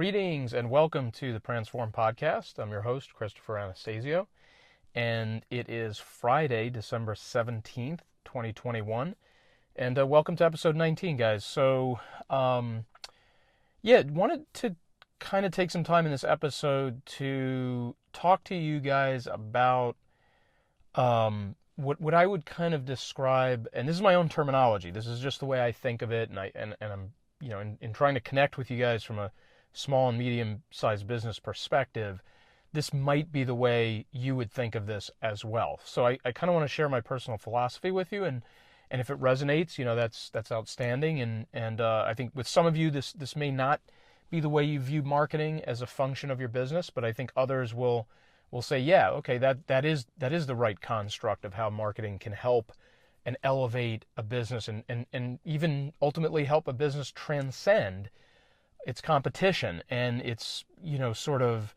Greetings and welcome to the Transform Podcast. I'm your host, Christopher Anastasio, and it is Friday, December 17th, 2021, and welcome to episode 19, guys. So, wanted to kind of take some time in this episode to talk to you guys about what I would kind of describe, and this is my own terminology. This is just the way I think of it, and I'm in trying to connect with you guys from a small and medium-sized business perspective, this might be the way you would think of this as well. So I kind of want to share my personal philosophy with you, and if it resonates, that's outstanding. And I think with some of you, this may not be the way you view marketing as a function of your business, but I think others will say, yeah, okay, that is the right construct of how marketing can help and elevate a business and even ultimately help a business transcend its competition and its it's sort of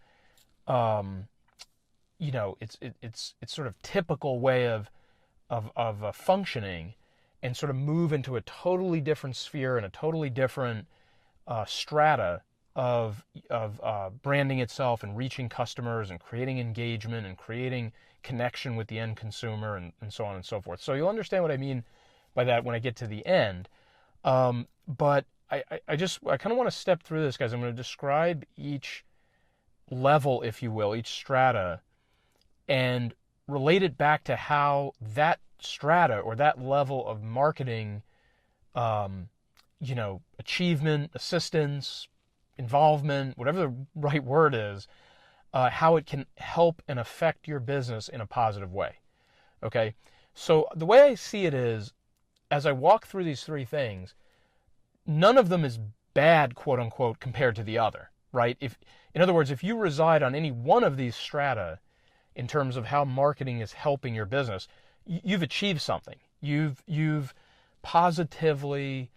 typical way of functioning, and sort of move into a totally different sphere and a totally different strata of branding itself and reaching customers and creating engagement and creating connection with the end consumer and so on and so forth. So you'll understand what I mean by that when I get to the end. But I kind of want to step through this, guys. I'm going to describe each level, if you will, each strata, and relate it back to how that strata or that level of marketing, achievement, assistance, involvement, whatever the right word is, how it can help and affect your business in a positive way. Okay? So the way I see it is, as I walk through these three things, none of them is bad, quote unquote, compared to the other, right? In other words, if you reside on any one of these strata in terms of how marketing is helping your business, you've achieved something. You've positively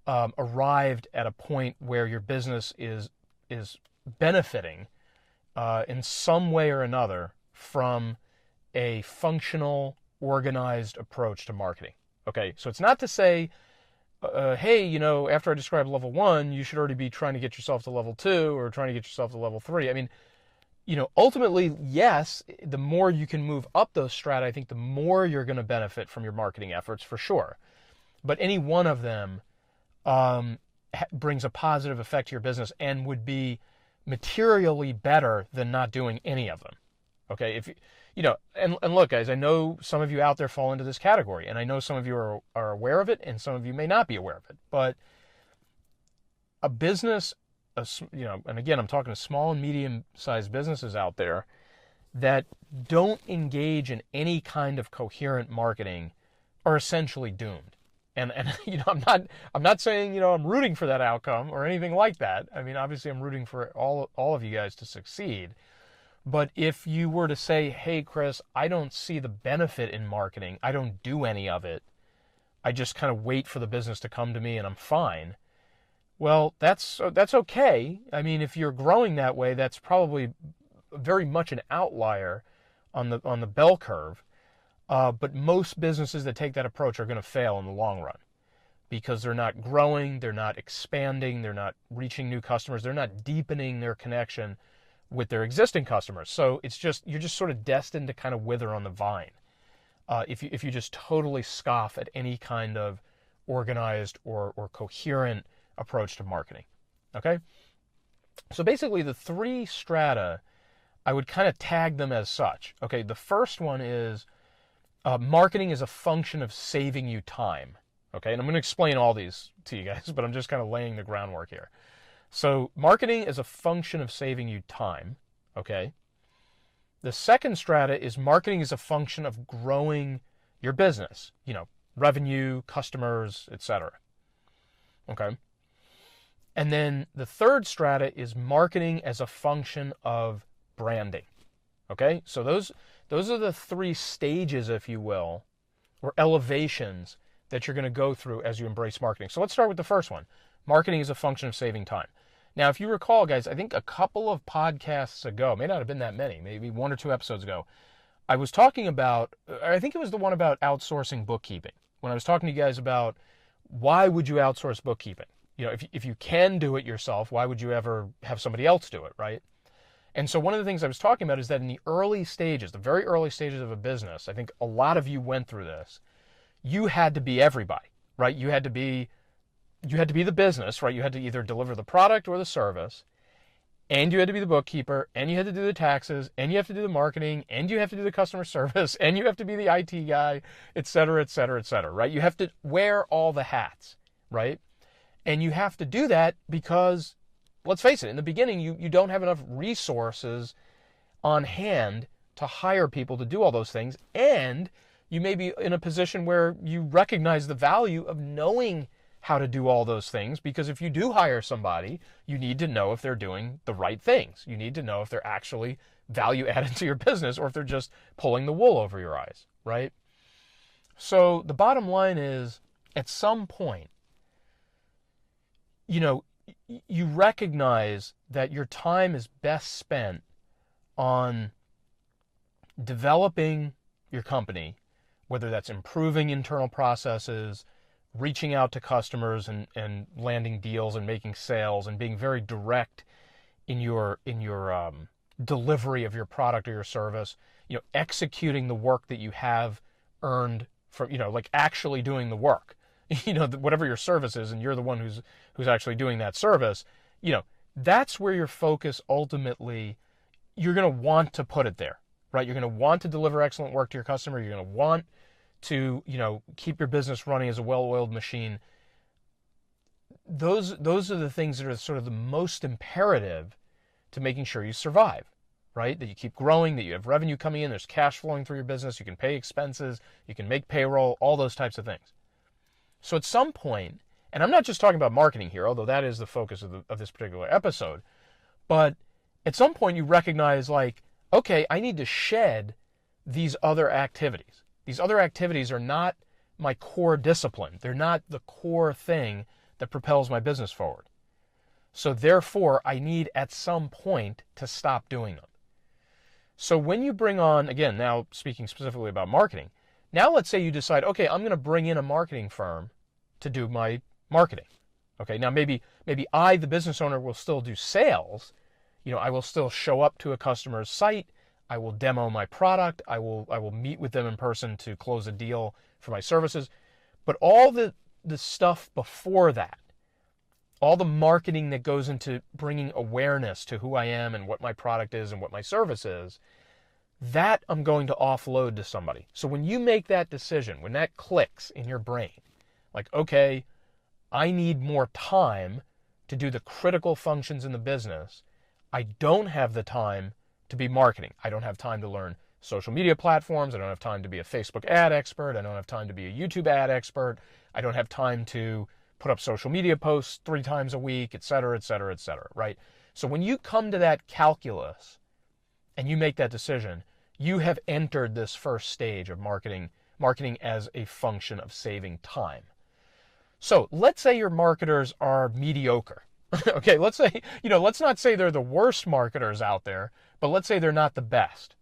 arrived at a point where your business is benefiting in some way or another from a functional, organized approach to marketing. Okay, so it's not to say, hey, after I describe level 1, you should already be trying to get yourself to level 2 or trying to get yourself to level 3. I mean, ultimately, yes, the more you can move up those strata, I think the more you're going to benefit from your marketing efforts, for sure. But any one of them brings a positive effect to your business and would be materially better than not doing any of them. Okay, and look, guys, I know some of you out there fall into this category, and I know some of you are aware of it, and some of you may not be aware of it. But a business, and again, I'm talking to small and medium-sized businesses out there that don't engage in any kind of coherent marketing are essentially doomed. And I'm not saying I'm rooting for that outcome or anything like that. I mean, obviously, I'm rooting for all of you guys to succeed. But if you were to say, hey, Chris, I don't see the benefit in marketing, I don't do any of it, I just kind of wait for the business to come to me and I'm fine. Well, that's okay. I mean, if you're growing that way, that's probably very much an outlier on the bell curve. But most businesses that take that approach are going to fail in the long run because they're not growing, they're not expanding, they're not reaching new customers, they're not deepening their connection with their existing customers. So you're just sort of destined to kind of wither on the vine if you just totally scoff at any kind of organized or coherent approach to marketing. Okay? So basically the three strata, I would kind of tag them as such. Okay, the first one is marketing is a function of saving you time. Okay, and I'm going to explain all these to you guys, but I'm just kind of laying the groundwork here. So marketing is a function of saving you time, okay? The second strata is marketing is a function of growing your business, revenue, customers, etc. Okay? And then the third strata is marketing as a function of branding. Okay? So those are the three stages, if you will, or elevations that you're going to go through as you embrace marketing. So let's start with the first one. Marketing is a function of saving time. Now, if you recall, guys, I think a couple of podcasts ago, may not have been that many, maybe 1 or 2 episodes ago, I was talking about, I think it was the one about outsourcing bookkeeping, when I was talking to you guys about why would you outsource bookkeeping? if you can do it yourself, why would you ever have somebody else do it, right? And so one of the things I was talking about is that in the early stages, the very early stages of a business, I think a lot of you went through this. You had to be everybody, right? You had to be the business, right? You had to either deliver the product or the service, and you had to be the bookkeeper, and you had to do the taxes, and you have to do the marketing, and you have to do the customer service, and you have to be the IT guy, et cetera, et cetera, et cetera, right? You have to wear all the hats, right? And you have to do that because, let's face it, in the beginning, you don't have enough resources on hand to hire people to do all those things, and you may be in a position where you recognize the value of knowing how to do all those things, because if you do hire somebody, you need to know if they're doing the right things. You need to know if they're actually value added to your business or if they're just pulling the wool over your eyes, right? So the bottom line is, at some point, you recognize that your time is best spent on developing your company, whether that's improving internal processes, reaching out to customers and landing deals and making sales and being very direct in your delivery of your product or your service, executing the work that you have earned from, like actually doing the work, whatever your service is, and you're the one who's actually doing that service, that's where your focus ultimately, you're going to want to put it there, right? You're going to want to deliver excellent work to your customer. You're going to want to, keep your business running as a well-oiled machine. Those are the things that are sort of the most imperative to making sure you survive, right? That you keep growing, that you have revenue coming in, there's cash flowing through your business, you can pay expenses, you can make payroll, all those types of things. So at some point, and I'm not just talking about marketing here, although that is the focus of this particular episode, but at some point you recognize, like, okay, I need to shed these other activities. These other activities are not my core discipline. They're not the core thing that propels my business forward. So therefore, I need at some point to stop doing them. So when you bring on, again, now speaking specifically about marketing, now let's say you decide, okay, I'm going to bring in a marketing firm to do my marketing. Okay, now maybe I, the business owner, will still do sales. I will still show up to a customer's site. I will demo my product. I will meet with them in person to close a deal for my services. But all the stuff before that, all the marketing that goes into bringing awareness to who I am and what my product is and what my service is, that I'm going to offload to somebody. So when you make that decision, when that clicks in your brain, like, okay, I need more time to do the critical functions in the business. I don't have the time to be marketing. I don't have time to learn social media platforms. I don't have time to be a Facebook ad expert. I don't have time to be a YouTube ad expert. I don't have time to put up social media posts 3 times a week, et cetera, et cetera, et cetera, right? So when you come to that calculus and you make that decision, you have entered this first stage of marketing as a function of saving time. So let's say your marketers are mediocre. Okay, let's say, let's not say they're the worst marketers out there, but let's say they're not the best.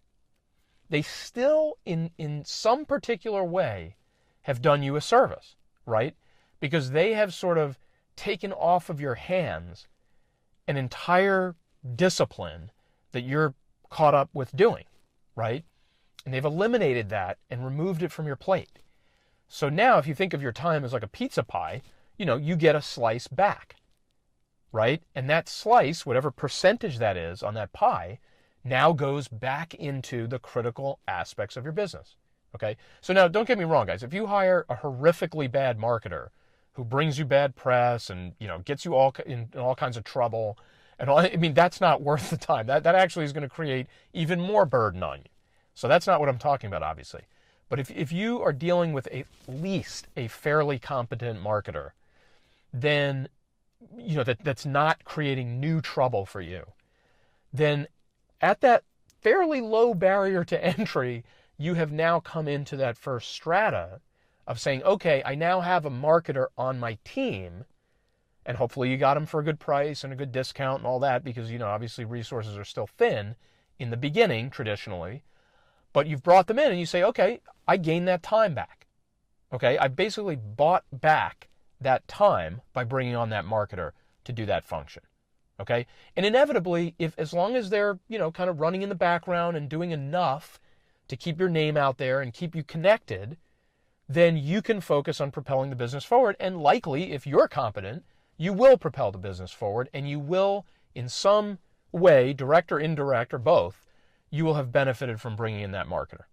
They still, in some particular way, have done you a service, right? Because they have sort of taken off of your hands an entire discipline that you're caught up with doing, right? And they've eliminated that and removed it from your plate. So now if you think of your time as like a pizza pie, you get a slice back, right? And that slice, whatever percentage that is on that pie, now goes back into the critical aspects of your business, okay? So now, don't get me wrong, guys. If you hire a horrifically bad marketer who brings you bad press and, gets you all in all kinds of trouble, and all, that's not worth the time. That actually is going to create even more burden on you. So that's not what I'm talking about, obviously. But if you are dealing with at least a fairly competent marketer, then, that's not creating new trouble for you, then at that fairly low barrier to entry, you have now come into that first strata of saying, okay, I now have a marketer on my team, and hopefully you got him for a good price and a good discount and all that, because, obviously resources are still thin in the beginning, traditionally, but you've brought them in and you say, okay, I gained that time back. Okay, I basically bought back that time by bringing on that marketer to do that function. Okay? And inevitably, as long as they're, kind of running in the background and doing enough to keep your name out there and keep you connected, then you can focus on propelling the business forward. And likely, if you're competent, you will propel the business forward, and you will, in some way, direct or indirect or both, you will have benefited from bringing in that marketer.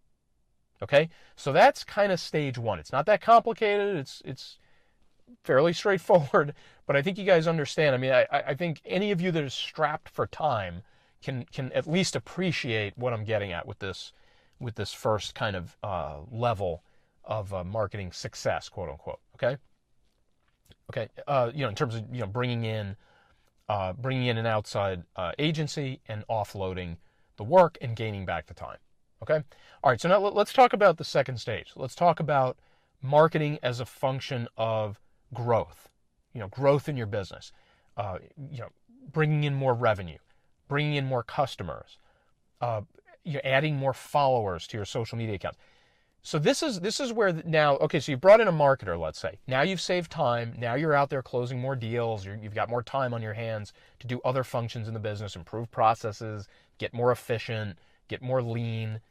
Okay? So that's kind of stage one. It's not that complicated. It's fairly straightforward, but I think you guys understand. I mean, I think any of you that is strapped for time can at least appreciate what I'm getting at with this first kind of level of marketing success, quote unquote. Okay. In terms of bringing in an outside agency and offloading the work and gaining back the time. Okay. All right. So now let's talk about the second stage. Let's talk about marketing as a function of growth. Growth in your business. Bringing in more revenue, bringing in more customers, adding more followers to your social media accounts. So this is where now, okay, so you brought in a marketer, let's say. Now you've saved time. Now you're out there closing more deals. You've got more time on your hands to do other functions in the business, improve processes, get more efficient, get more lean,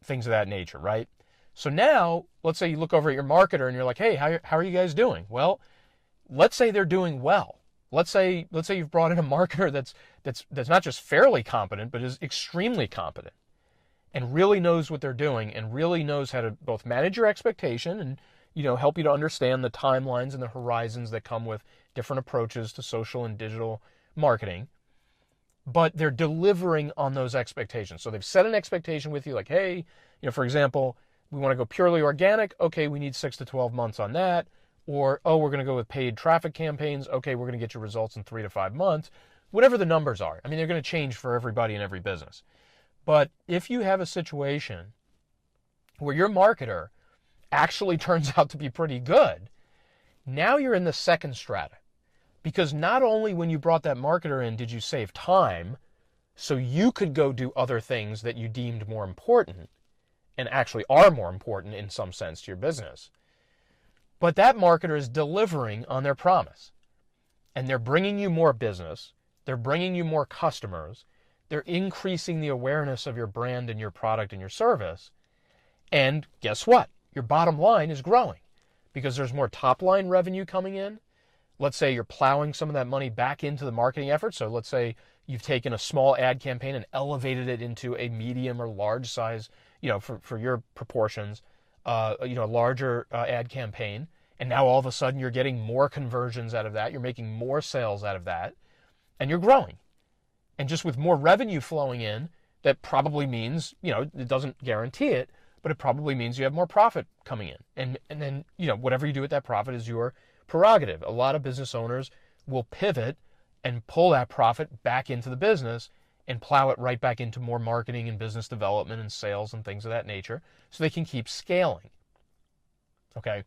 things of that nature, right? So now, let's say you look over at your marketer and you're like, hey, how are you guys doing? Well, let's say they're doing well. Let's say you've brought in a marketer that's not just fairly competent, but is extremely competent and really knows what they're doing and really knows how to both manage your expectation and, help you to understand the timelines and the horizons that come with different approaches to social and digital marketing. But they're delivering on those expectations. So they've set an expectation with you like, hey, for example, we want to go purely organic. Okay, we need 6 to 12 months on that. Or, we're going to go with paid traffic campaigns. Okay, we're going to get your results in 3 to 5 months. Whatever the numbers are. I mean, they're going to change for everybody in every business. But if you have a situation where your marketer actually turns out to be pretty good, now you're in the second strata. Because not only when you brought that marketer in did you save time, so you could go do other things that you deemed more important, and actually are more important in some sense to your business, but that marketer is delivering on their promise. And they're bringing you more business, they're bringing you more customers, they're increasing the awareness of your brand and your product and your service, and guess what? Your bottom line is growing because there's more top line revenue coming in. Let's say you're plowing some of that money back into the marketing effort. So let's say you've taken a small ad campaign and elevated it into a medium or large size, for your proportions, larger ad campaign. And now all of a sudden you're getting more conversions out of that. You're making more sales out of that, and you're growing. And just with more revenue flowing in, that probably means, it doesn't guarantee it, but it probably means you have more profit coming in. And then, whatever you do with that profit is your prerogative. A lot of business owners will pivot and pull that profit back into the business and plow it right back into more marketing and business development and sales and things of that nature so they can keep scaling. Okay?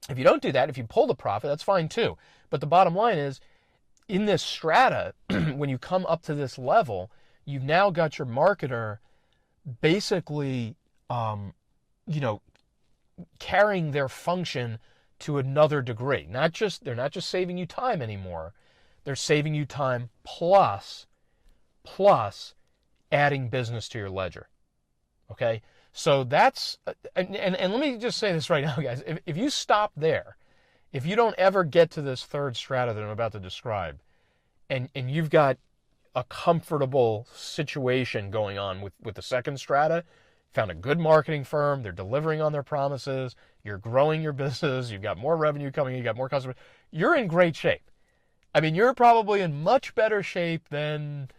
If you don't do that, if you pull the profit, that's fine too. But the bottom line is, in this strata, when you come up to this level, you've now got your marketer basically, carrying their function to another degree. They're not just saving you time anymore. They're saving you time plus adding business to your ledger. Okay? So that's, and let me just say this right now, guys. If you stop there, if you don't ever get to this third strata that I'm about to describe, and you've got a comfortable situation going on with the second strata, found a good marketing firm, they're delivering on their promises, you're growing your business, you've got more revenue coming, you've got more customers, you're in great shape. I mean, you're probably in much better shape than,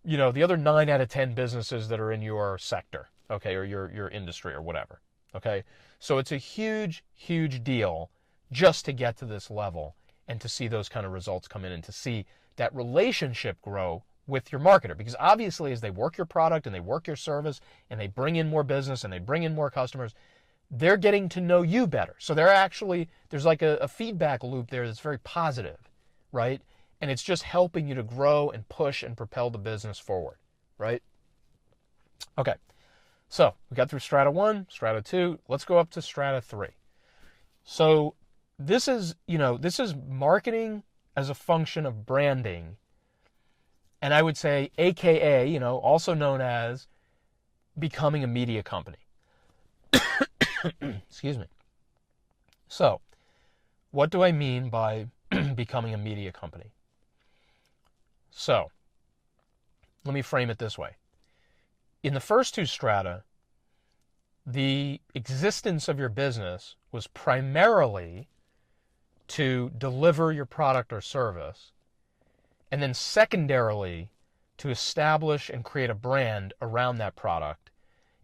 the other 9 out of 10 businesses that are in your sector, okay, or your industry or whatever, okay? So it's a huge, huge deal just to get to this level and to see those kind of results come in and to see that relationship grow with your marketer. Because obviously as they work your product and they work your service and they bring in more business and they bring in more customers, they're getting to know you better. So there's like a feedback loop there that's very positive, right? And it's just helping you to grow and push and propel the business forward, right? Okay, so we got through strata 1, strata 2. Let's go up to strata 3. So this is, this is marketing as a function of branding. And I would say, AKA, also known as becoming a media company. Excuse me. So, what do I mean by becoming a media company? So, let me frame it this way. In the first two strata, the existence of your business was primarily to deliver your product or service, and then secondarily to establish and create a brand around that product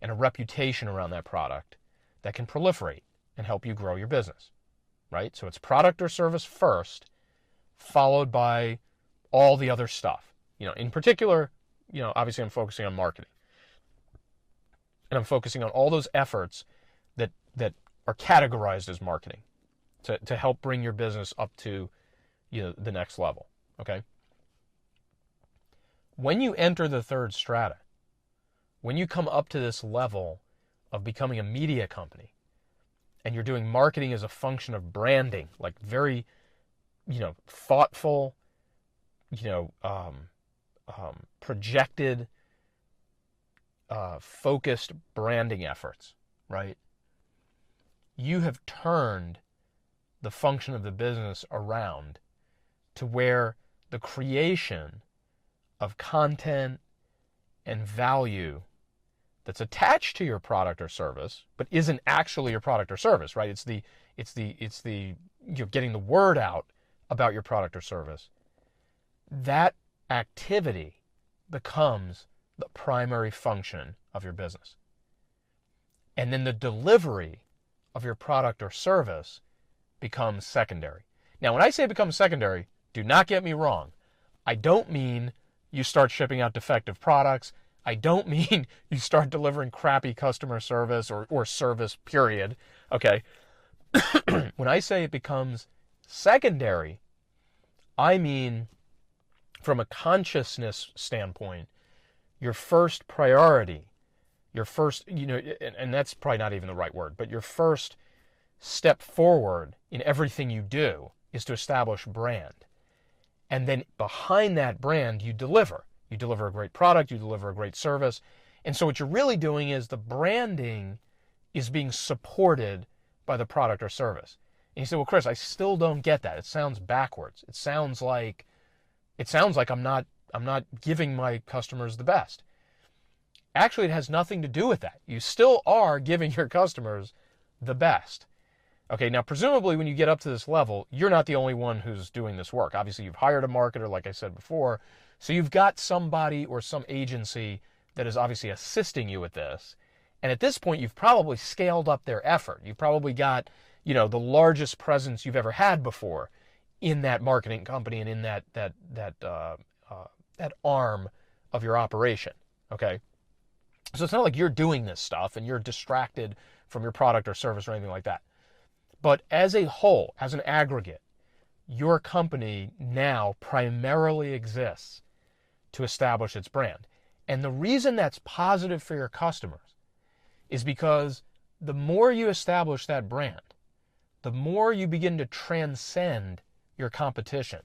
and a reputation around that product that can proliferate and help you grow your business, right? So it's product or service first, followed by all the other stuff. In particular, obviously I'm focusing on marketing. And I'm focusing on all those efforts that are categorized as marketing to help bring your business up to, the next level, okay? When you enter the third strata, when you come up to this level of becoming a media company, and you're doing marketing as a function of branding, like very, thoughtful, projected, focused branding efforts, right? You have turned the function of the business around to where the creation of content and value that's attached to your product or service, but isn't actually your product or service, right? It's the you're getting the word out about your product or service. That activity becomes the primary function of your business. And then the delivery of your product or service becomes secondary. Now, when I say becomes secondary, do not get me wrong. I don't mean you start shipping out defective products. I don't mean you start delivering crappy customer service or service, period. Okay? When I say it becomes secondary, I mean from a consciousness standpoint, your first priority, your first, and that's probably not even the right word, but your first step forward in everything you do is to establish brand. And then behind that brand, you deliver. You deliver a great product, you deliver a great service. And so what you're really doing is the branding is being supported by the product or service. And you say, well, Chris, I still don't get that. It sounds backwards. It sounds like I'm not giving my customers the best. Actually, it has nothing to do with that. You still are giving your customers the best. Okay, now presumably when you get up to this level, you're not the only one who's doing this work. Obviously, you've hired a marketer, like I said before. So you've got somebody or some agency that is obviously assisting you with this. And at this point, you've probably scaled up their effort. You've probably got, the largest presence you've ever had before in that marketing company and in that arm of your operation. Okay, so it's not like you're doing this stuff and you're distracted from your product or service or anything like that. But as a whole, as an aggregate, your company now primarily exists to establish its brand. And the reason that's positive for your customers is because the more you establish that brand, the more you begin to transcend your competition,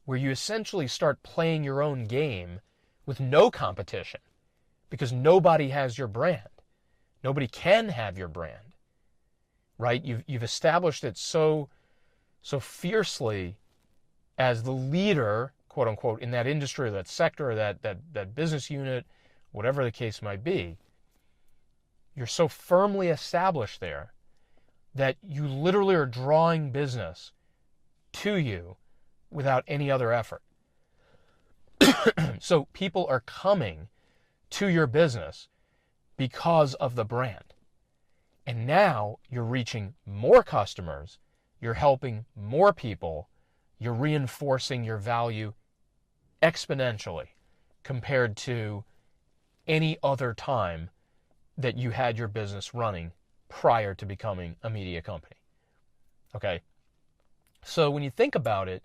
where you essentially start playing your own game with no competition because nobody has your brand. Nobody can have your brand, right? You've established it so fiercely as the leader, quote unquote, in that industry or that sector or that business unit, whatever the case might be. You're so firmly established there that you literally are drawing business to you without any other effort. So people are coming to your business because of the brand. And now you're reaching more customers, you're helping more people, you're reinforcing your value exponentially compared to any other time that you had your business running prior to becoming a media company. Okay? So when you think about it,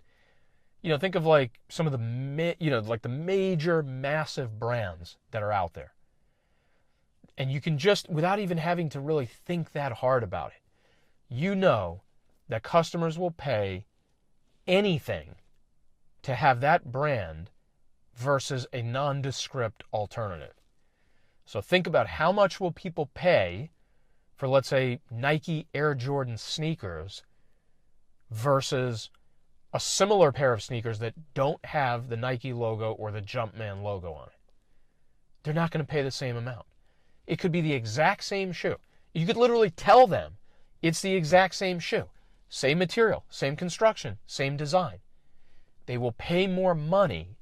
think of like some of the, like the major massive brands that are out there. And you can just, without even having to really think that hard about it, that customers will pay anything to have that brand versus a nondescript alternative. So think about how much will people pay for, let's say, Nike Air Jordan sneakers versus a similar pair of sneakers that don't have the Nike logo or the Jumpman logo on it. They're not going to pay the same amount. It could be the exact same shoe. You could literally tell them it's the exact same shoe. Same material, same construction, same design. They will pay more money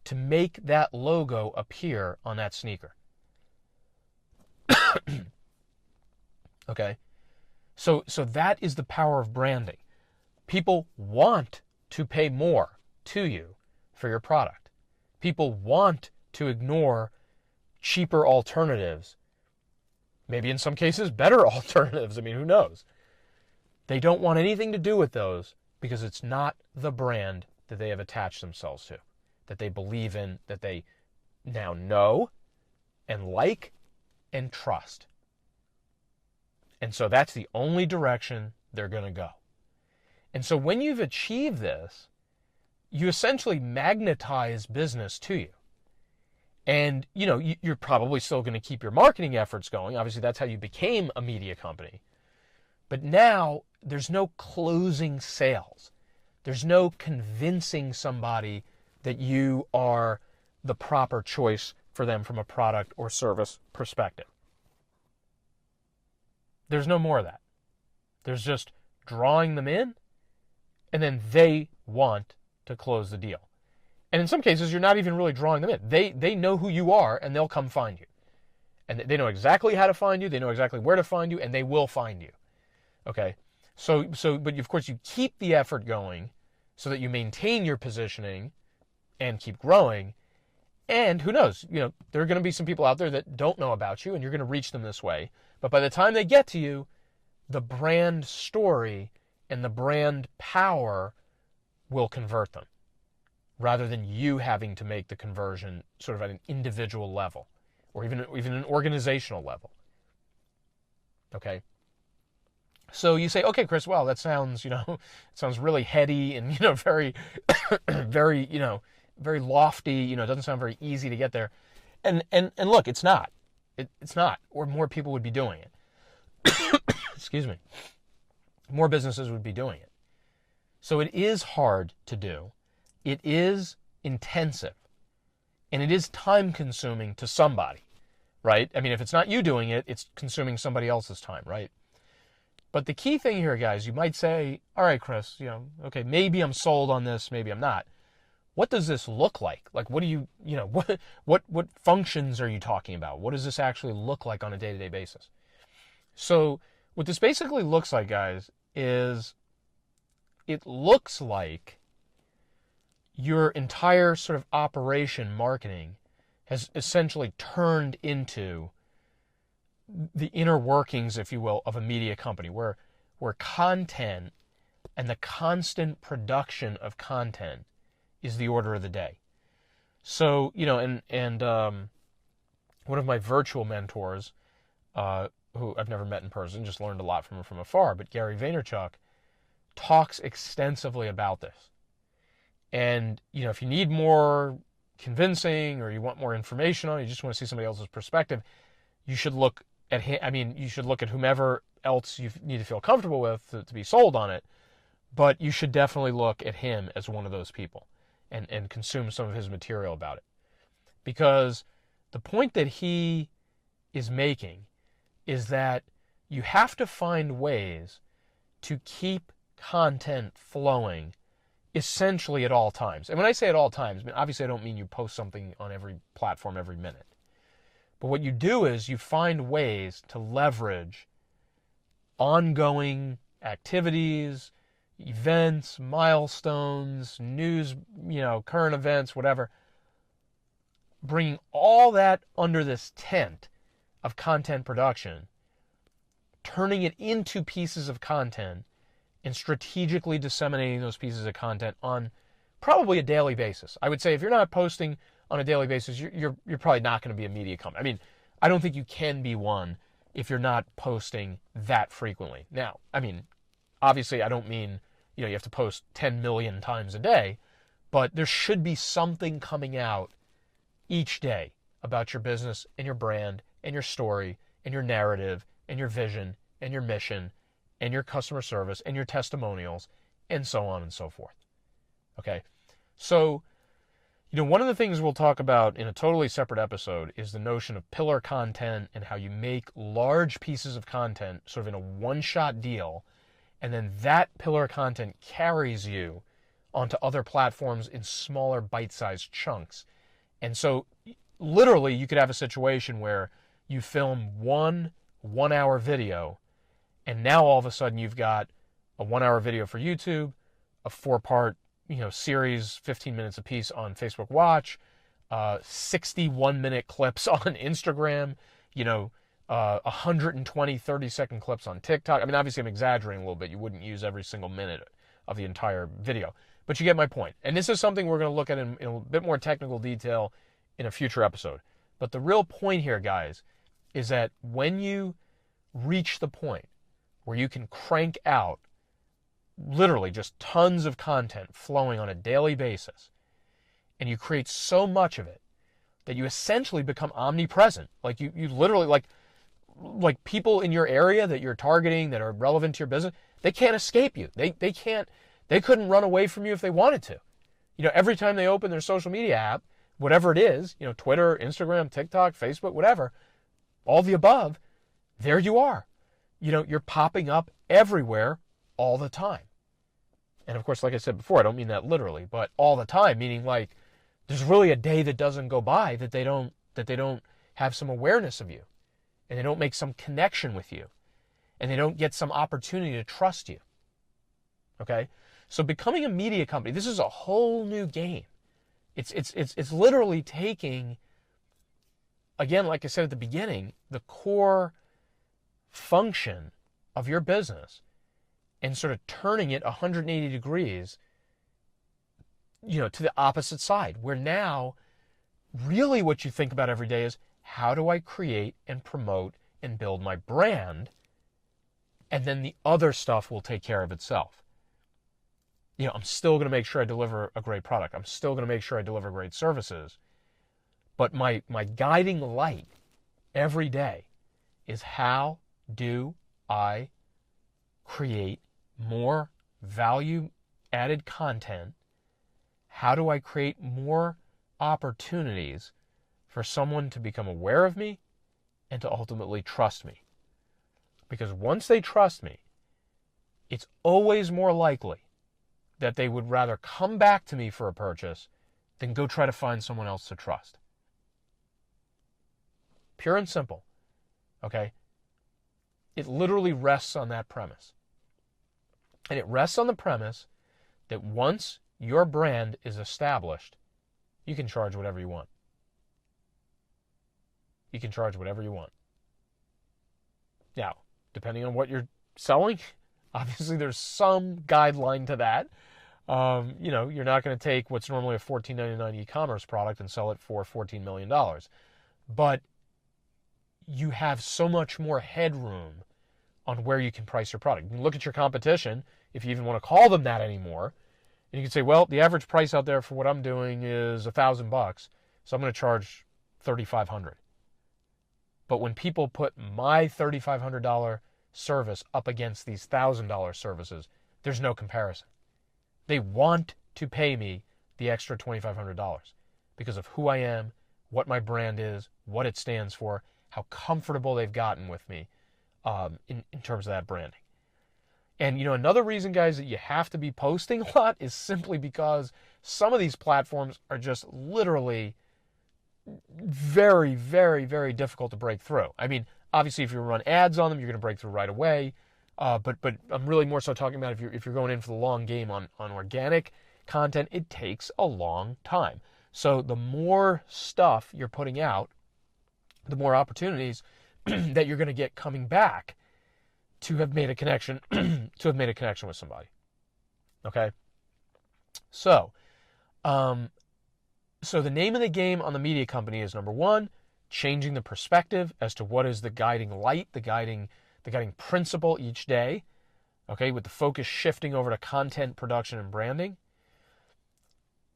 to make that logo appear on that sneaker. Okay? So that is the power of branding. People want to pay more to you for your product. People want to ignore cheaper alternatives. Maybe in some cases better alternatives. I mean, who knows? They don't want anything to do with those because it's not the brand that they have attached themselves to, that they believe in, that they now know and like and trust. And so that's the only direction they're going to go. And so when you've achieved this, you essentially magnetize business to you. And, you know, you're probably still going to keep your marketing efforts going. Obviously, that's how you became a media company. But now there's no closing sales. There's no convincing somebody that you are the proper choice for them from a product or service perspective. There's no more of that. There's just drawing them in, and then they want to close the deal. And in some cases, you're not even really drawing them in. They know who you are, and they'll come find you. And they know exactly how to find you, they know exactly where to find you, and they will find you. Okay? But of course, you keep the effort going so that you maintain your positioning and keep growing. And who knows, you know, there are going to be some people out there that don't know about you, and you're going to reach them this way. But by the time they get to you, the brand story and the brand power will convert them, rather than you having to make the conversion sort of at an individual level or even an organizational level. Okay? So you say, okay, Chris, well, that sounds, it sounds really heady and, very, very, very lofty, it doesn't sound very easy to get there. And look, it's not. It's not, or more people would be doing it. Excuse me. More businesses would be doing it. So it is hard to do. It is intensive. And it is time consuming to somebody, right? I mean, if it's not you doing it, it's consuming somebody else's time, right? But the key thing here, guys, you might say, all right, Chris, okay, maybe I'm sold on this, maybe I'm not. What does this look like? Like, what do you, what functions are you talking about? What does this actually look like on a day-to-day basis? So what this basically looks like, guys, is it looks like your entire sort of operation marketing has essentially turned into the inner workings, if you will, of a media company where content and the constant production of content is the order of the day. So, and one of my virtual mentors, who I've never met in person, just learned a lot from him from afar, but Gary Vaynerchuk talks extensively about this. And, if you need more convincing or you want more information on it, you just want to see somebody else's perspective, you should look at him. I mean, you should look at whomever else you need to feel comfortable with to be sold on it, but you should definitely look at him as one of those people and consume some of his material about it. Because the point that he is making is that you have to find ways to keep content flowing essentially at all times. And when I say at all times, I mean, obviously I don't mean you post something on every platform every minute. But what you do is you find ways to leverage ongoing activities, events, milestones, news, current events, whatever, bringing all that under this tent of content production, turning it into pieces of content, and strategically disseminating those pieces of content on probably a daily basis. I would say if you're not posting on a daily basis, you're probably not going to be a media company. I mean, I don't think you can be one if you're not posting that frequently. Now, I mean, obviously I don't mean, you have to post 10 million times a day, but there should be something coming out each day about your business and your brand and your story and your narrative and your vision and your mission and your customer service and your testimonials and so on and so forth. Okay? So, one of the things we'll talk about in a totally separate episode is the notion of pillar content and how you make large pieces of content sort of in a one-shot deal, and then that pillar content carries you onto other platforms in smaller bite-sized chunks. And so literally you could have a situation where you film one-hour video, and now all of a sudden you've got a 1-hour video for YouTube, a 4-part series, 15 minutes apiece on Facebook Watch, 61-minute clips on Instagram, 120 30-second clips on TikTok. I mean, obviously I'm exaggerating a little bit. You wouldn't use every single minute of the entire video, but you get my point. And this is something we're going to look at in a bit more technical detail in a future episode. But the real point here, guys, is that when you reach the point where you can crank out literally just tons of content flowing on a daily basis, and you create so much of it that you essentially become omnipresent. Like you literally, like people in your area that you're targeting that are relevant to your business, they can't escape you. They couldn't run away from you if they wanted to. Every time they open their social media app, whatever it is, Twitter, Instagram, TikTok, Facebook, whatever, all the above, there you are. You're popping up everywhere all the time. And of course, like I said before, I don't mean that literally, but all the time, meaning like there's really a day that doesn't go by that they don't have some awareness of you, and they don't make some connection with you, and they don't get some opportunity to trust you. Okay? So becoming a media company, this is a whole new game. It's literally taking, again, like I said at the beginning, the core function of your business and sort of turning it 180 degrees, to the opposite side, where now really what you think about every day is, how do I create and promote and build my brand? And then the other stuff will take care of itself. I'm still going to make sure I deliver a great product. I'm still going to make sure I deliver great services. But my guiding light every day is, how do I create more value-added content? How do I create more opportunities for someone to become aware of me and to ultimately trust me? Because once they trust me, it's always more likely that they would rather come back to me for a purchase than go try to find someone else to trust. Pure and simple. Okay? It literally rests on that premise. And it rests on the premise that once your brand is established, you can charge whatever you want. You can charge whatever you want. Now, depending on what you're selling, obviously there's some guideline to that. You're not going to take what's normally a $14.99 e-commerce product and sell it for $14 million. But you have so much more headroom on where you can price your product. You can look at your competition, if you even want to call them that anymore, and you can say, well, the average price out there for what I'm doing is $1,000, so I'm going to charge $3,500. But when people put my $3,500 service up against these $1,000 services, there's no comparison. They want to pay me the extra $2,500 because of who I am, what my brand is, what it stands for, how comfortable they've gotten with me in terms of that branding. And, another reason, guys, that you have to be posting a lot is simply because some of these platforms are just literally very, very, very difficult to break through. I mean, obviously, if you run ads on them, you're going to break through right away. But I'm really more so talking about if you're going in for the long game on organic content, it takes a long time. So the more stuff you're putting out, the more opportunities that you're going to get coming back to have made a connection with somebody. Okay? So the name of the game on the media company is, number one, changing the perspective as to what is the guiding light, the guiding principle each day. Okay, with the focus shifting over to content production and branding.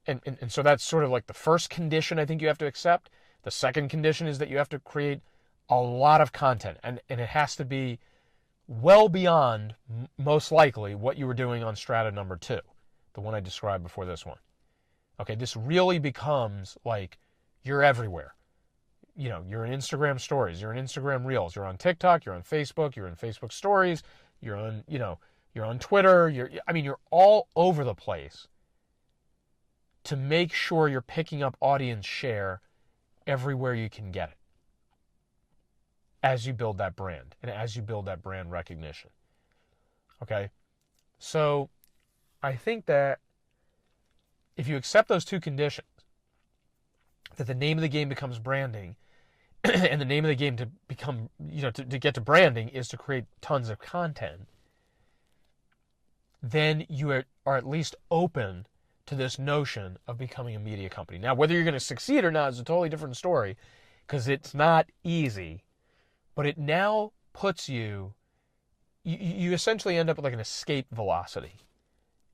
And so that's sort of like the first condition I think you have to accept. The second condition is that you have to create a lot of content, and it has to be well beyond, most likely, what you were doing on strata number 2, the one I described before this one. Okay, this really becomes like you're everywhere. You're in Instagram stories, you're in Instagram reels, you're on TikTok, you're on Facebook, you're in Facebook stories, you're on, you're on Twitter, you're all over the place to make sure you're picking up audience share everywhere you can get it as you build that brand and as you build that brand recognition. Okay? So I think that if you accept those two conditions, that the name of the game becomes branding, and the name of the game to become, to get to branding is to create tons of content, then you are at least open to this notion of becoming a media company. Now, whether you're going to succeed or not is a totally different story, because it's not easy, but it now puts you essentially end up with like an escape velocity,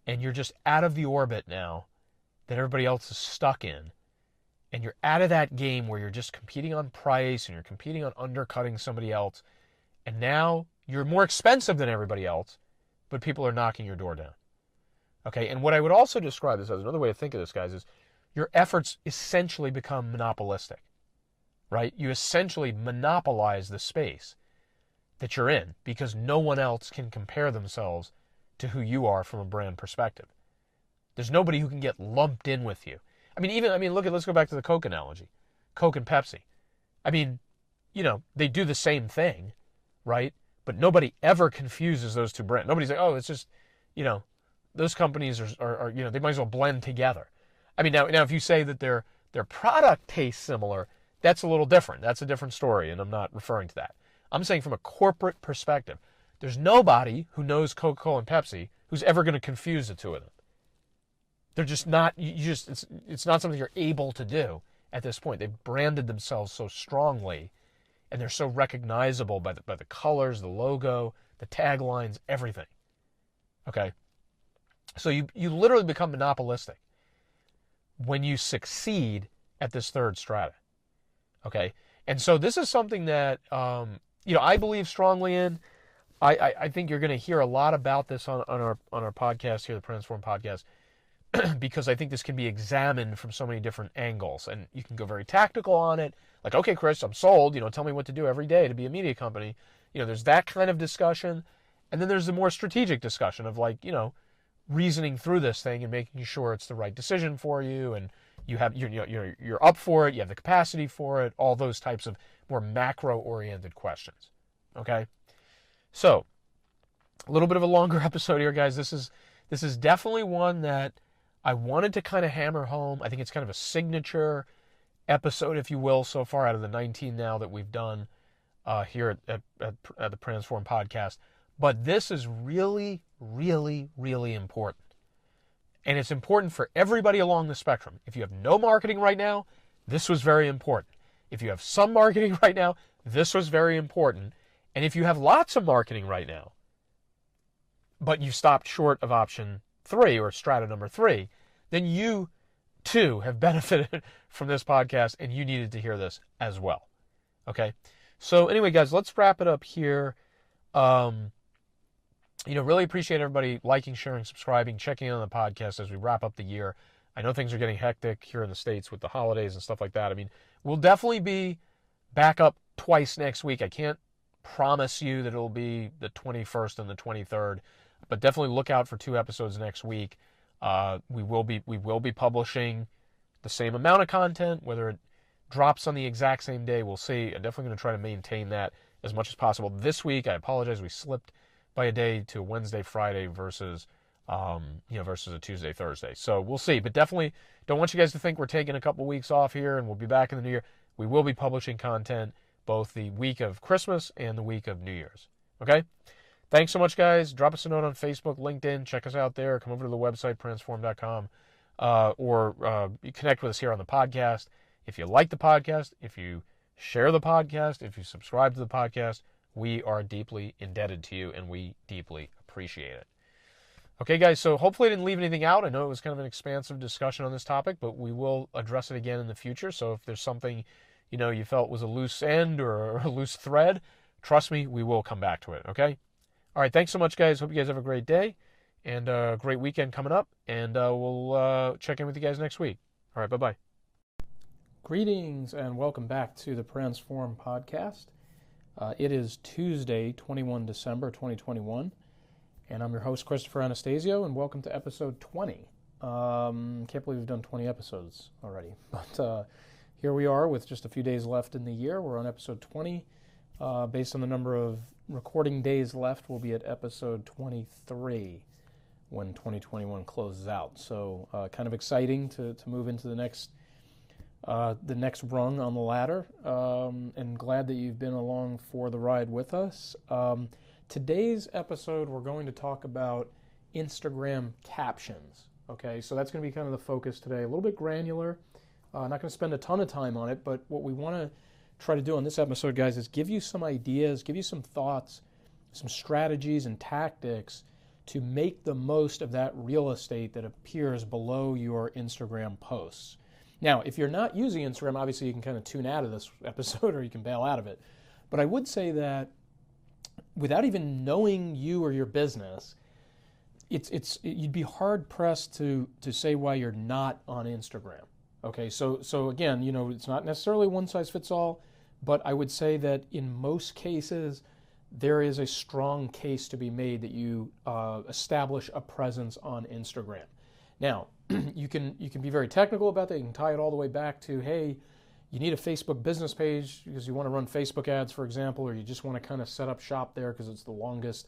and you're just out of the orbit now that everybody else is stuck in, and you're out of that game where you're just competing on price and you're competing on undercutting somebody else, and now you're more expensive than everybody else, but people are knocking your door down. Okay, and what I would also describe this as, another way to think of this, guys, is your efforts essentially become monopolistic, right? You essentially monopolize the space that you're in because no one else can compare themselves to who you are from a brand perspective. There's nobody who can get lumped in with you. Let's go back to the Coke analogy. Coke and Pepsi. They do the same thing, right? But nobody ever confuses those two brands. Nobody's like, oh, it's just, those companies are they might as well blend together. Now if you say that their product tastes similar, that's a little different. That's a different story, and I'm not referring to that. I'm saying from a corporate perspective, there's nobody who knows Coca-Cola and Pepsi who's ever going to confuse the two of them. They're just not, it's not something you're able to do at this point. They've branded themselves so strongly, and they're so recognizable by the colors, the logo, the taglines, everything. Okay? So you literally become monopolistic when you succeed at this third strata. Okay? And so this is something that, I believe strongly in. I think you're going to hear a lot about this on our podcast here, the Transform Podcast, because I think this can be examined from so many different angles, and you can go very tactical on it. Like, okay, Chris, I'm sold. Tell me what to do every day to be a media company. There's that kind of discussion, and then there's the more strategic discussion of reasoning through this thing and making sure it's the right decision for you, and you're up for it, you have the capacity for it, all those types of more macro-oriented questions. Okay, so a little bit of a longer episode here, guys. This is definitely one that I wanted to kind of hammer home. I think it's kind of a signature episode, if you will, so far out of the 19 now that we've done here at the Transform Podcast. But this is really, really, really important. And it's important for everybody along the spectrum. If you have no marketing right now, this was very important. If you have some marketing right now, this was very important. And if you have lots of marketing right now, but you stopped short of option 3 or strata number 3, then you too have benefited from this podcast, and you needed to hear this as well. Okay? So anyway, guys, let's wrap it up here. Really appreciate everybody liking, sharing, subscribing, checking in on the podcast as we wrap up the year. I know things are getting hectic here in the States with the holidays and stuff like that. We'll definitely be back up twice next week. I can't promise you that it'll be the 21st and the 23rd, but definitely look out for 2 episodes next week. We will be publishing the same amount of content. Whether it drops on the exact same day, we'll see. I'm definitely going to try to maintain that as much as possible. This week, I apologize, we slipped by a day to Wednesday, Friday versus a Tuesday, Thursday. So we'll see. But definitely don't want you guys to think we're taking a couple weeks off here and we'll be back in the new year. We will be publishing content both the week of Christmas and the week of New Year's. Okay? Thanks so much, guys. Drop us a note on Facebook, LinkedIn. Check us out there. Come over to the website, transform.com, or you connect with us here on the podcast. If you like the podcast, if you share the podcast, if you subscribe to the podcast, we are deeply indebted to you, and we deeply appreciate it. appreciate it. Okay, guys, so hopefully I didn't leave anything out. I know it was kind of an expansive discussion on this topic, but we will address it again in the future. So if there's something, you felt was a loose end or a loose thread, trust me, we will come back to it, okay? All right, thanks so much, guys. Hope you guys have a great day and a great weekend coming up, and we'll check in with you guys next week. All right, bye-bye. Greetings and welcome back to the Transform Podcast. It is Tuesday, 21 December 2021. And I'm your host, Christopher Anastasio, and welcome to episode 20. Can't believe we've done 20 episodes already. But here we are with just a few days left in the year. We're on episode 20. Based on the number of recording days left, we'll be at episode 23 when 2021 closes out. So kind of exciting to move into the next rung on the ladder. And glad that you've been along for the ride with us. Today's episode, we're going to talk about Instagram captions. Okay, so that's going to be kind of the focus today. A little bit granular. Not going to spend a ton of time on it, but what we want to try to do on this episode, guys, is give you some ideas, give you some thoughts, some strategies and tactics to make the most of that real estate that appears below your Instagram posts. Now, if you're not using Instagram, obviously you can kind of tune out of this episode or you can bail out of it. But I would say that without even knowing you or your business, you'd be hard pressed to say why you're not on Instagram. Okay, so again, it's not necessarily one size fits all, but I would say that in most cases there is a strong case to be made that you establish a presence on Instagram. Now, you can be very technical about that. You can tie it all the way back to, hey, you need a Facebook business page because you want to run Facebook ads, for example, or you just want to kind of set up shop there because it's the longest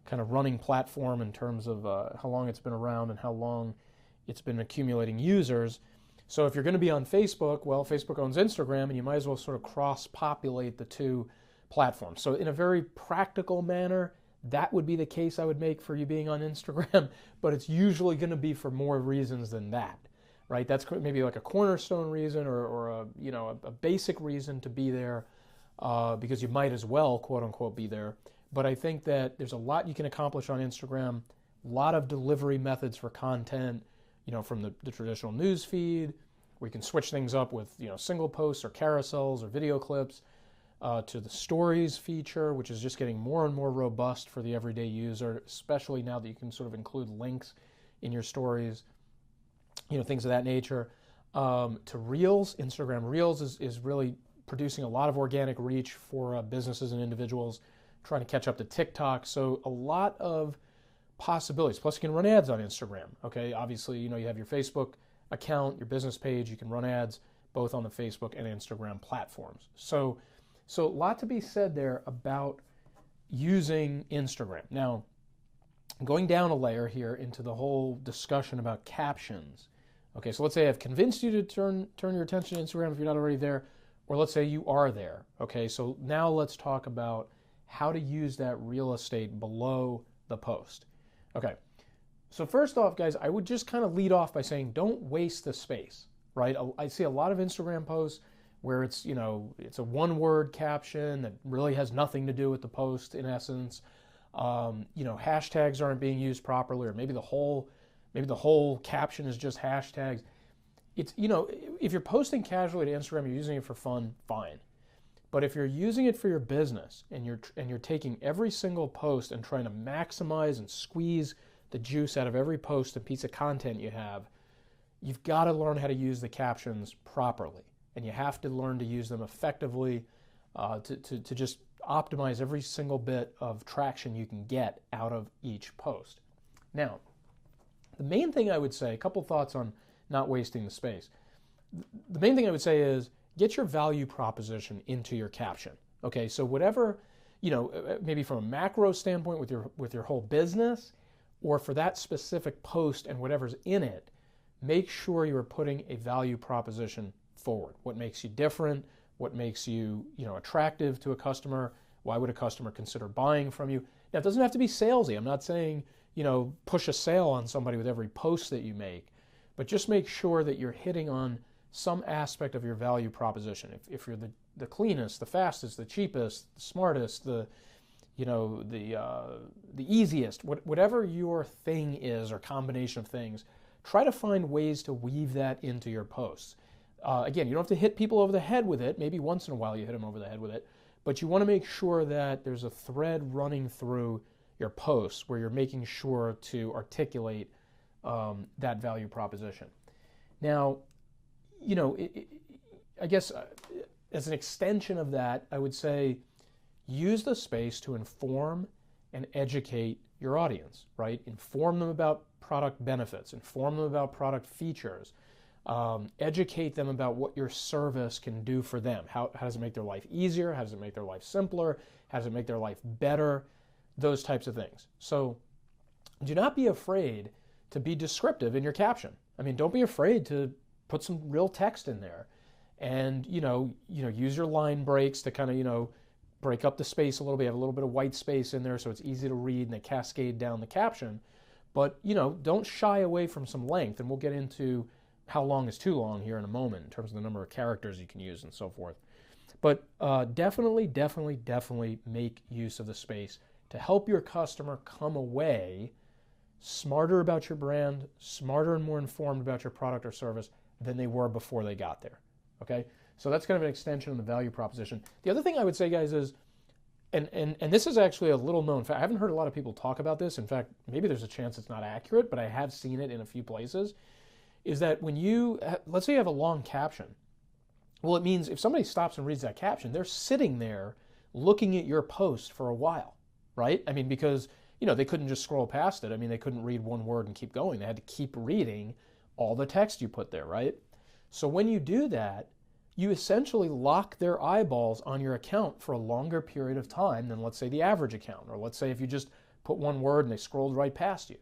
kind of running platform in terms of how long it's been around and how long it's been accumulating users. So if you're going to be on Facebook, well, Facebook owns Instagram, and you might as well sort of cross-populate the two platforms. So in a very practical manner, that would be the case I would make for you being on Instagram, but it's usually going to be for more reasons than that. Right, that's maybe like a cornerstone reason or a basic reason to be there because you might as well, quote unquote, be there. But I think that there's a lot you can accomplish on Instagram, a lot of delivery methods for content, from the traditional news feed, where you can switch things up with, single posts or carousels or video clips, to the stories feature, which is just getting more and more robust for the everyday user, especially now that you can sort of include links in your stories. Things of that nature, to Reels. Instagram Reels is really producing a lot of organic reach for businesses and individuals trying to catch up to TikTok. So a lot of possibilities. Plus, you can run ads on Instagram. Okay, obviously, you have your Facebook account, your business page. You can run ads both on the Facebook and Instagram platforms. So a lot to be said there about using Instagram. Now, going down a layer here into the whole discussion about captions. Okay, so let's say I've convinced you to turn your attention to Instagram if you're not already there, or let's say you are there. Okay, so now let's talk about how to use that real estate below the post. Okay, so first off, guys, I would just kind of lead off by saying don't waste the space, right? I see a lot of Instagram posts where it's a one-word caption that really has nothing to do with the post in essence. Hashtags aren't being used properly, or maybe the whole caption is just hashtags. It's, if you're posting casually to Instagram, you're using it for fun, fine. But if you're using it for your business and you're taking every single post and trying to maximize and squeeze the juice out of every post and piece of content you have, you've got to learn how to use the captions properly. And you have to learn to use them effectively to just optimize every single bit of traction you can get out of each post. Now, the main thing I would say, a couple thoughts on not wasting the space. The main thing I would say is get your value proposition into your caption. Okay, so whatever, maybe from a macro standpoint with your whole business, or for that specific post and whatever's in it, make sure you are putting a value proposition forward. What makes you different? What makes you, attractive to a customer? Why would a customer consider buying from you? Now, it doesn't have to be salesy. I'm not saying, push a sale on somebody with every post that you make, but just make sure that you're hitting on some aspect of your value proposition. If you're the cleanest, the fastest, the cheapest, the smartest, the the easiest, whatever your thing is or combination of things, try to find ways to weave that into your posts. Again, you don't have to hit people over the head with it. Maybe once in a while you hit them over the head with it, but you want to make sure that there's a thread running through your posts where you're making sure to articulate that value proposition. Now, I guess as an extension of that, I would say use the space to inform and educate your audience, right? Inform them about product benefits, inform them about product features, educate them about what your service can do for them. How does it make their life easier? How does it make their life simpler? How does it make their life better? Those types of things. So do not be afraid to be descriptive in your caption. I mean, don't be afraid to put some real text in there, and use your line breaks to kind of break up the space a little bit. Have a little bit of white space in there so it's easy to read and they cascade down the caption. But don't shy away from some length, and we'll get into how long is too long here in a moment in terms of the number of characters you can use and so forth. But definitely make use of the space to help your customer come away smarter about your brand, smarter and more informed about your product or service than they were before they got there. Okay? So that's kind of an extension of the value proposition. The other thing I would say, guys, is, and this is actually a little known fact. I haven't heard a lot of people talk about this. In fact, maybe there's a chance it's not accurate, but I have seen it in a few places, is that when let's say you have a long caption, well, it means if somebody stops and reads that caption, they're sitting there looking at your post for a while, right? I mean, because, they couldn't just scroll past it. I mean, they couldn't read one word and keep going. They had to keep reading all the text you put there, right? So when you do that, you essentially lock their eyeballs on your account for a longer period of time than, let's say, the average account, or let's say if you just put one word and they scrolled right past you.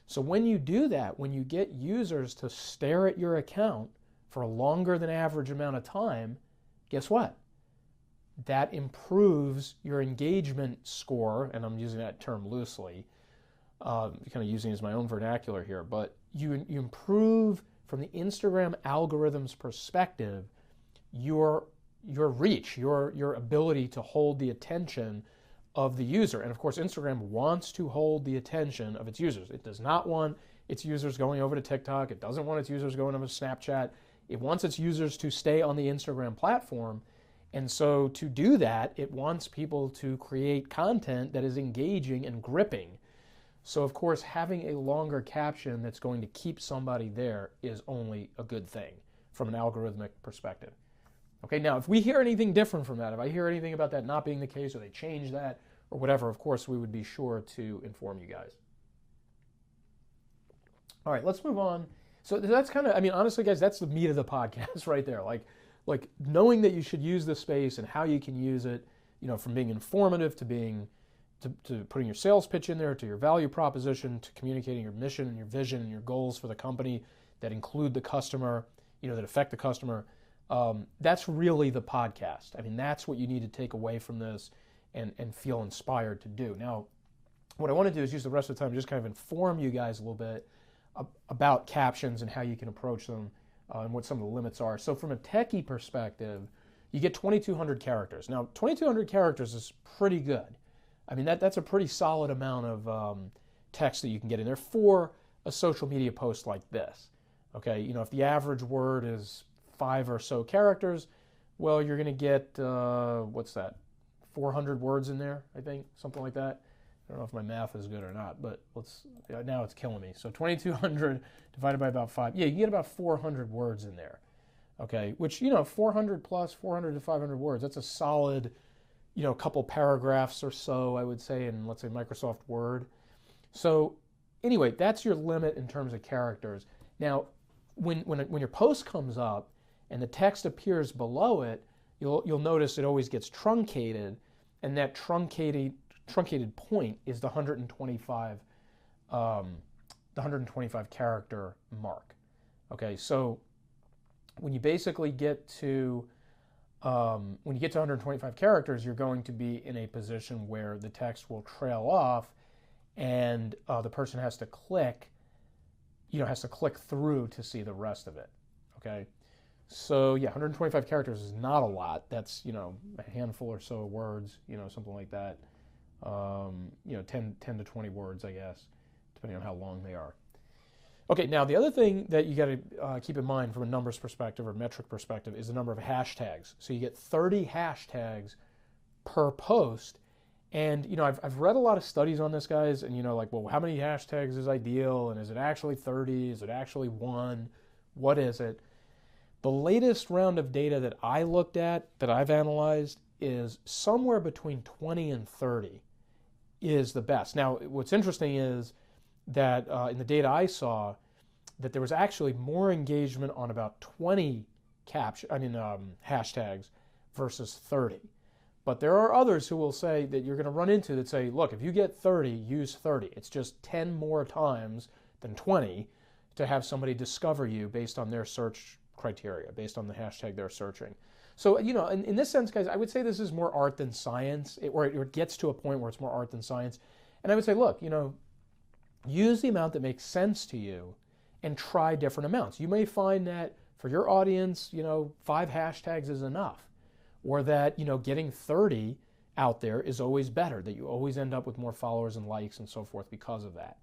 So when you do that, when you get users to stare at your account for a longer than average amount of time, guess what? That improves your engagement score, and I'm using that term loosely, kind of using it as my own vernacular here, but you improve from the Instagram algorithm's perspective your reach, your ability to hold the attention of the user. And of course, Instagram wants to hold the attention of its users. It does not want its users going over to TikTok. It doesn't want its users going over to Snapchat. It wants its users to stay on the Instagram platform. And so to do that, it wants people to create content that is engaging and gripping. So of course, having a longer caption that's going to keep somebody there is only a good thing from an algorithmic perspective. Okay, now if we hear anything different from that, if I hear anything about that not being the case, or they change that, or whatever, of course we would be sure to inform you guys. All right, let's move on. So that's kind of, I mean, honestly, guys, that's the meat of the podcast right there. Like knowing that you should use the space and how you can use it, from being informative to being to putting your sales pitch in there, to your value proposition, to communicating your mission and your vision and your goals for the company that include the customer, that affect the customer. That's really the podcast. I mean, that's what you need to take away from this and feel inspired to do. Now, what I want to do is use the rest of the time to just kind of inform you guys a little bit about captions and how you can approach them and what some of the limits are. So from a techie perspective, you get 2,200 characters. Now, 2,200 characters is pretty good. I mean, that's a pretty solid amount of text that you can get in there for a social media post like this. Okay, if the average word is 5 or so characters, well, you're going to get, 400 words in there, I think, something like that. I don't know if my math is good or not, but now it's killing me. So 2,200 divided by about 5. Yeah, you get about 400 words in there. Okay, which, 400 plus 400 to 500 words, that's a solid, couple paragraphs or so, I would say, in, let's say, Microsoft Word. So anyway, that's your limit in terms of characters. Now, when your post comes up and the text appears below it, you'll notice it always gets truncated, and that truncated point is the 125 character mark. Okay, so when you basically get to 125 characters, you're going to be in a position where the text will trail off, and the person has to click through to see the rest of it. Okay, so yeah, 125 characters is not a lot. That's a handful or so of words, something like that. 10 to 20 words, I guess, depending on how long they are. Okay, now the other thing that you got to keep in mind from a numbers perspective or metric perspective is the number of hashtags. So you get 30 hashtags per post. And, I've read a lot of studies on this, guys, and, like, well, how many hashtags is ideal? And is it actually 30? Is it actually 1? What is it? The latest round of data that I looked at, that I've analyzed, is somewhere between 20 and 30 is the best. Now, what's interesting is that in the data I saw, that there was actually more engagement on about 20 hashtags versus 30. But there are others who will say that you're going to run into that say, look, if you get 30, use 30. It's just 10 more times than 20 to have somebody discover you based on their search criteria, based on the hashtag they're searching. So, in this sense, guys, I would say this is more art than science, or it gets to a point where it's more art than science. And I would say, look, use the amount that makes sense to you and try different amounts. You may find that for your audience, 5 hashtags is enough, or that, getting 30 out there is always better, that you always end up with more followers and likes and so forth because of that.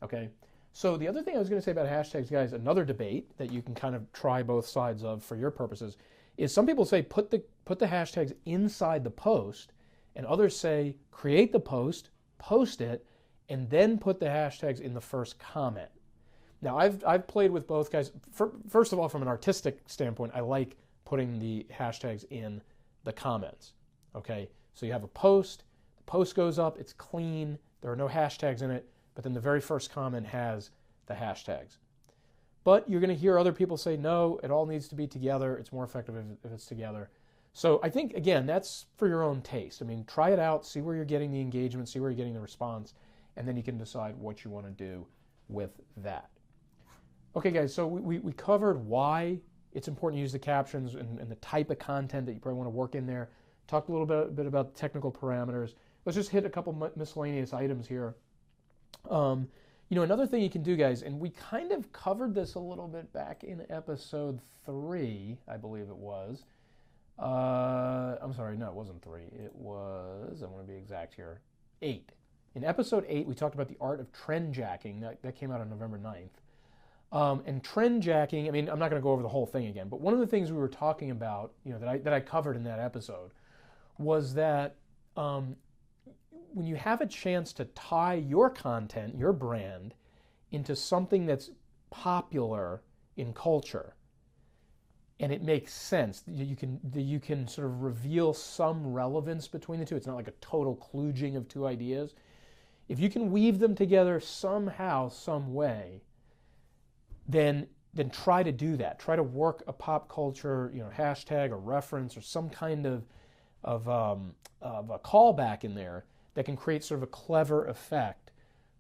Okay? So the other thing I was going to say about hashtags, guys, another debate that you can kind of try both sides of for your purposes, is some people say put the hashtags inside the post, and others say create the post, post it, and then put the hashtags in the first comment. Now, I've played with both, guys. First of all, from an artistic standpoint, I like putting the hashtags in the comments. Okay, so you have a post, the post goes up, it's clean, there are no hashtags in it, but then the very first comment has the hashtags. But you're going to hear other people say, no, it all needs to be together. It's more effective if it's together. So I think, again, that's for your own taste. I mean, try it out, see where you're getting the engagement, see where you're getting the response, and then you can decide what you want to do with that. Okay, guys, so we covered why it's important to use the captions and the type of content that you probably want to work in there. Talked a little bit about the technical parameters. Let's just hit a couple miscellaneous items here. Another thing you can do, guys, and we kind of covered this a little bit back in episode 3, I believe it was. I'm sorry, no, it wasn't 3. It was, I want to be exact here, 8. In episode 8, we talked about the art of trend jacking. That came out on November 9th. And trend jacking, I mean, I'm not going to go over the whole thing again, but one of the things we were talking about, that I covered in that episode, was that when you have a chance to tie your content, your brand, into something that's popular in culture, and it makes sense, you can sort of reveal some relevance between the two. It's not like a total kludging of two ideas. If you can weave them together somehow, some way, then try to do that. Try to work a pop culture, hashtag or reference or some kind of a callback in there that can create sort of a clever effect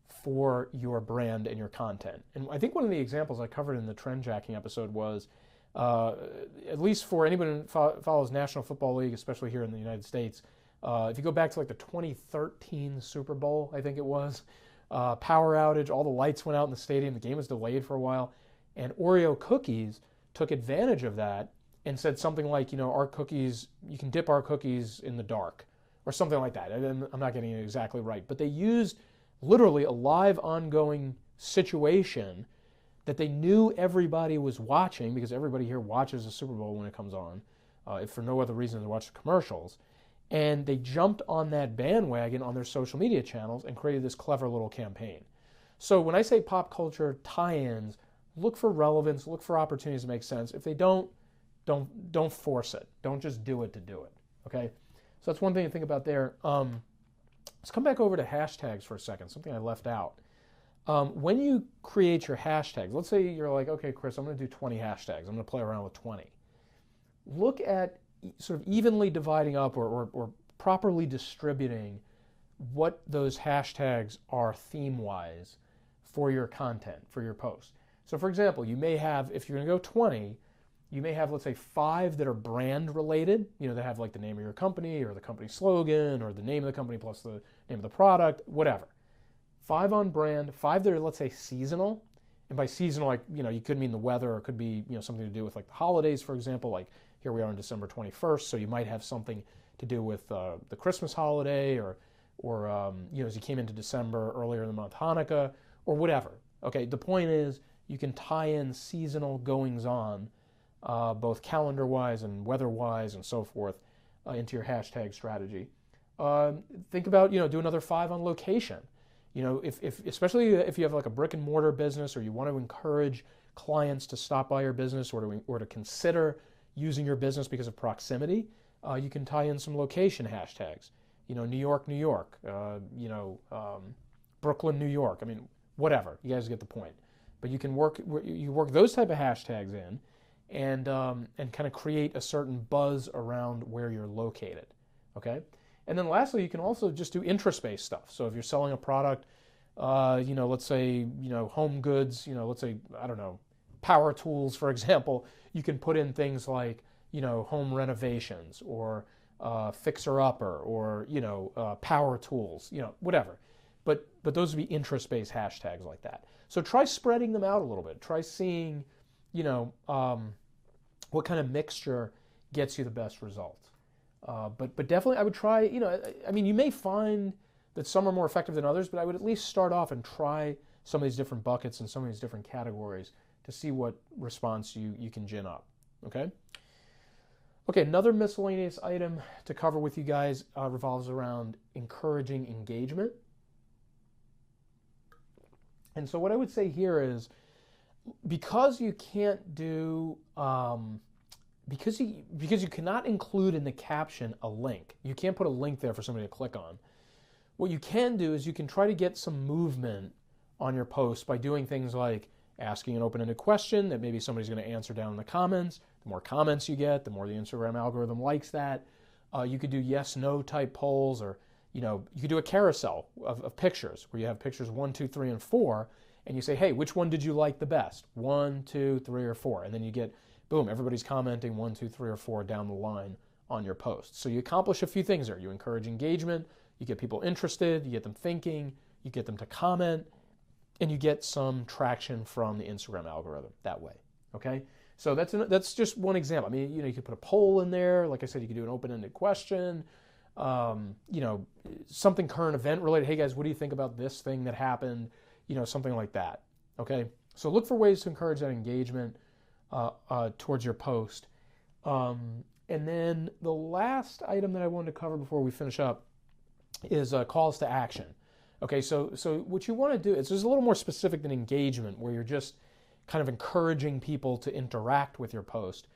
for your brand and your content. And I think one of the examples I covered in the trend jacking episode was, at least for anybody who follows National Football League, especially here in the United States, if you go back to like the 2013 Super Bowl, I think it was, power outage, all the lights went out in the stadium, the game was delayed for a while, and Oreo cookies took advantage of that and said something like, our cookies, you can dip our cookies in the dark, or something like that. I'm not getting it exactly right, but they used literally a live ongoing situation that they knew everybody was watching, because everybody here watches the Super Bowl when it comes on, if for no other reason than to watch the commercials. And they jumped on that bandwagon on their social media channels and created this clever little campaign. So when I say pop culture tie-ins, look for relevance, look for opportunities to make sense. If they don't force it. Don't just do it to do it. Okay? So that's one thing to think about there. Let's come back over to hashtags for a second, something I left out. When you create your hashtags, let's say you're like, okay, Chris, I'm going to do 20 hashtags. I'm going to play around with 20. Look at sort of evenly dividing up or properly distributing what those hashtags are theme-wise for your content, for your post. So for example, you may have, if you're going to go 20, you may have, let's say, 5 that are brand related, that have like the name of your company or the company slogan or the name of the company plus the name of the product, whatever. 5 on brand, 5 that are, let's say, seasonal. And by seasonal, like, you could mean the weather, or it could be, something to do with like the holidays, for example, like here we are on December 21st, so you might have something to do with the Christmas holiday, or as you came into December, earlier in the month, Hanukkah, or whatever. Okay, the point is you can tie in seasonal goings-on, both calendar-wise and weather-wise and so forth, into your hashtag strategy. Think about, do another 5 on location. Especially if you have like a brick and mortar business, or you want to encourage clients to stop by your business, or to consider using your business because of proximity, you can tie in some location hashtags. New York, New York, Brooklyn, New York. I mean, whatever. You guys get the point. But you can work those type of hashtags in, and kind of create a certain buzz around where you're located. Okay. And then lastly, you can also just do interest-based stuff. So if you're selling a product, let's say, home goods, let's say, I don't know, power tools, for example, you can put in things like, home renovations, or fixer-upper, or, power tools, whatever. But those would be interest-based hashtags like that. So try spreading them out a little bit. Try seeing, what kind of mixture gets you the best results. But definitely I would try, you may find that some are more effective than others, but I would at least start off and try some of these different buckets and some of these different categories to see what response you can gin up, okay? Okay, another miscellaneous item to cover with you guys revolves around encouraging engagement. And so what I would say here is, because you can't do, because you cannot include in the caption a link, you can't put a link there for somebody to click on. What you can do is you can try to get some movement on your post by doing things like asking an open-ended question that maybe somebody's going to answer down in the comments. The more comments you get, the more the Instagram algorithm likes that. You could do yes/no type polls, or you could do a carousel of pictures where you have pictures 1, 2, 3, and 4, and you say, hey, which one did you like the best? 1, 2, 3, or 4, and then you get, boom, everybody's commenting 1, 2, 3, or 4 down the line on your post. So you accomplish a few things there. You encourage engagement, you get people interested, you get them thinking, you get them to comment, and you get some traction from the Instagram algorithm that way. Okay, so that's just one example. I mean, you could put a poll in there. Like I said, you could do an open-ended question. Something current event related. Hey guys, what do you think about this thing that happened? Something like that. Okay, so look for ways to encourage that engagement towards your post. And then the last item that I wanted to cover before we finish up is calls to action. Okay, so what you want to do is just a little more specific than engagement, where you're just kind of encouraging people to interact with your post.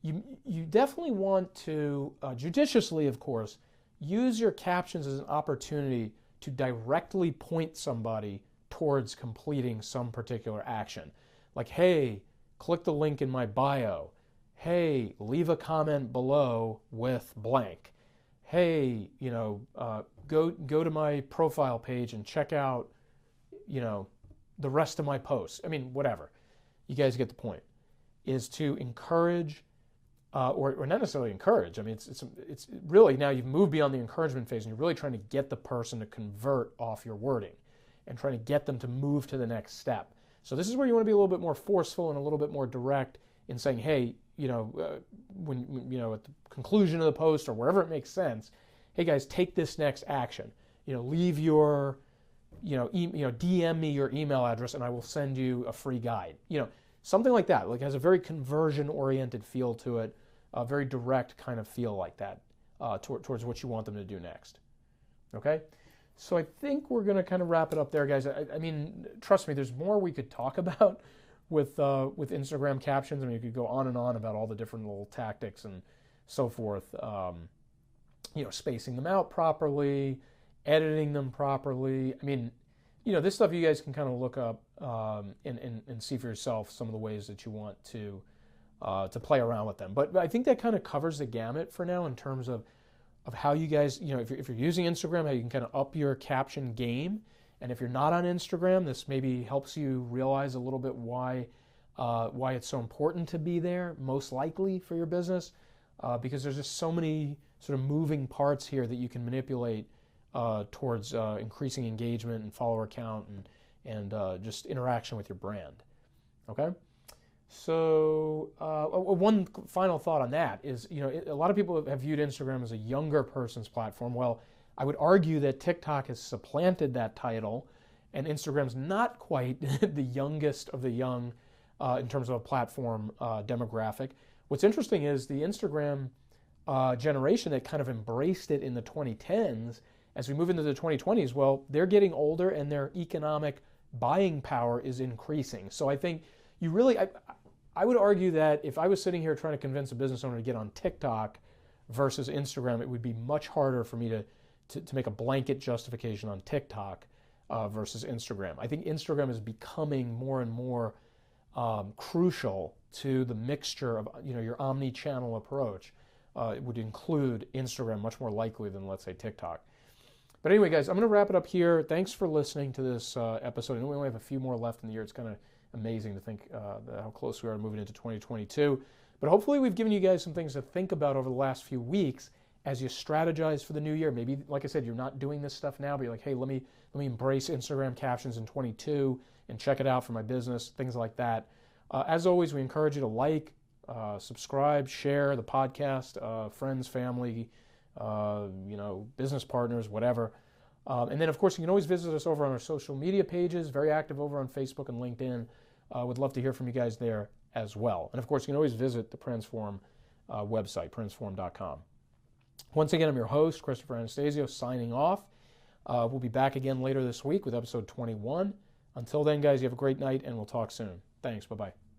You definitely want to, judiciously of course, use your captions as an opportunity to directly point somebody towards completing some particular action. Like, hey, click the link in my bio. Hey, leave a comment below with blank. Hey, go to my profile page and check out, the rest of my posts. I mean, whatever. You guys get the point. Is to encourage, or not necessarily encourage. I mean, it's really, now you've moved beyond the encouragement phase, and you're really trying to get the person to convert off your wording and trying to get them to move to the next step. So this is where you want to be a little bit more forceful and a little bit more direct in saying, hey, when at the conclusion of the post or wherever it makes sense, hey guys, take this next action. Leave your, DM me your email address and I will send you a free guide. Something like that. Like, has a very conversion-oriented feel to it, a very direct kind of feel like that towards what you want them to do next. Okay? So I think we're going to kind of wrap it up there, guys. I mean, trust me, there's more we could talk about with Instagram captions. I mean, you could go on and on about all the different little tactics and so forth. Spacing them out properly, editing them properly. I mean, this stuff you guys can kind of look up and see for yourself some of the ways that you want to play around with them. But I think that kind of covers the gamut for now in terms of how you guys, if you're using Instagram, how you can kind of up your caption game. And if you're not on Instagram, this maybe helps you realize a little bit why it's so important to be there, most likely for your business, because there's just so many sort of moving parts here that you can manipulate towards increasing engagement and follower count and just interaction with your brand. Okay? So one final thought on that is, a lot of people have viewed Instagram as a younger person's platform. Well, I would argue that TikTok has supplanted that title, and Instagram's not quite the youngest of the young in terms of a platform demographic. What's interesting is the Instagram generation that kind of embraced it in the 2010s, as we move into the 2020s, well, they're getting older and their economic buying power is increasing. So I think you really, I would argue that if I was sitting here trying to convince a business owner to get on TikTok versus Instagram, it would be much harder for me to make a blanket justification on TikTok versus Instagram. I think Instagram is becoming more and more crucial to the mixture of your omni-channel approach. It would include Instagram much more likely than, let's say, TikTok. But anyway, guys, I'm going to wrap it up here. Thanks for listening to this episode. I know we only have a few more left in the year. It's kind of amazing to think how close we are to moving into 2022. But hopefully we've given you guys some things to think about over the last few weeks as you strategize for the new year. Maybe, like I said, you're not doing this stuff now, but you're like, hey, let me embrace Instagram captions in 22 and check it out for my business, things like that. As always, we encourage you to like, subscribe, share the podcast, friends, family, business partners, whatever. And then, of course, you can always visit us over on our social media pages, very active over on Facebook and LinkedIn. Would love to hear from you guys there as well. And, of course, you can always visit the Transform website, transform.com. Once again, I'm your host, Christopher Anastasio, signing off. We'll be back again later this week with episode 21. Until then, guys, you have a great night, and we'll talk soon. Thanks. Bye-bye.